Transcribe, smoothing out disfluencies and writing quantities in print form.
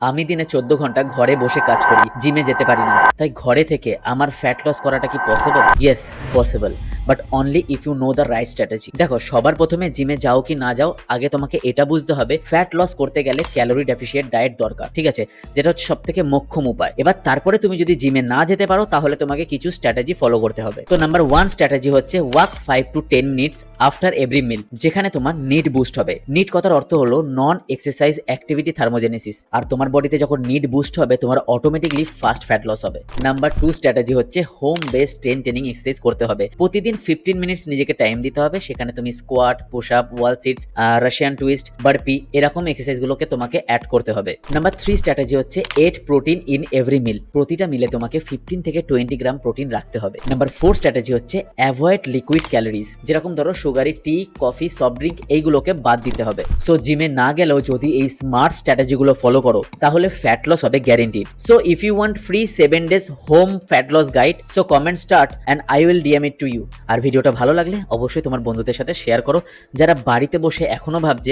আমি দিনে 14 ঘন্টা ঘরে বসে কাজ করি, জিমে যেতে পারি না। তাই ঘরে থেকে আমার ফ্যাট লস করাটা কি possible? Yes, possible, but only if you know the right strategy. দেখো, সবার প্রথমে জিমে যাও কি না যাও, আগে তোমাকে এটা বুঝতে হবে ফ্যাট লস করতে গেলে ক্যালোরি ডেফিসিয়েন্ট ডায়েট দরকার, ঠিক আছে? যেটা হচ্ছে সব থেকে মোক্ষম উপায়। এবার তারপরে তুমি যদি জিমে না যেতে পারো, তাহলে তোমাকে কিছু স্ট্র্যাটেজি ফলো করতে হবে। তো নাম্বার 1 স্ট্র্যাটেজি হচ্ছে walk 5 to 10 minutes after every meal, যেখানে তোমার নিড বুস্ট হবে। নিড কথার অর্থ হলো নন এক্সারসাইজ অ্যাক্টিভিটি থার্মোজেনেসিস। আর তোমার বডিতে যখন নিড বুস্ট হবে, তোমার অটোমেটিকলি ফাস্ট ফ্যাট লস হবে। নাম্বার 2 স্ট্র্যাটেজি হচ্ছে হোম বেসড ট্রেনিং এক্সারসাইজ করতে হবে। প্রতিদিন 15 মিনিটস নিজেকে টাইম দিতে হবে। সেখানে তুমি স্কোয়াট, পুশ আপ, ওয়াল সিটস, রাশিয়ান টুইস্ট, বারপি এরকম এক্সারসাইজ গুলোকে তোমাকে অ্যাড করতে হবে। নাম্বার 3 স্ট্র্যাটেজি হচ্ছে এট প্রোটিন ইন এভরি মিল। প্রতিটা মিলে তোমাকে 15 থেকে 20 গ্রাম প্রোটিন রাখতে হবে। নাম্বার 4 স্ট্র্যাটেজি হচ্ছে অ্যাভয়েড লিকুইড ক্যালোরিজ, যেরকম ধরো সুগারি টি, কফি, সফট ড্রিঙ্ক এইগুলোকে বাদ দিতে হবে। সো জিমে না গেলেও যদি এই স্মার্ট স্ট্র্যাটেজি গুলো ফলো করো, তাহলে ফ্যাট লস হবে guaranteed. So if you want free 7 days home fat loss guide, so comment start and I will DM it to you. আর ভিডিওটা ভালো লাগলে অবশ্যই তোমার বন্ধুদের সাথে শেয়ার করো, যারা বাড়িতে বসে এখনো ভাবছে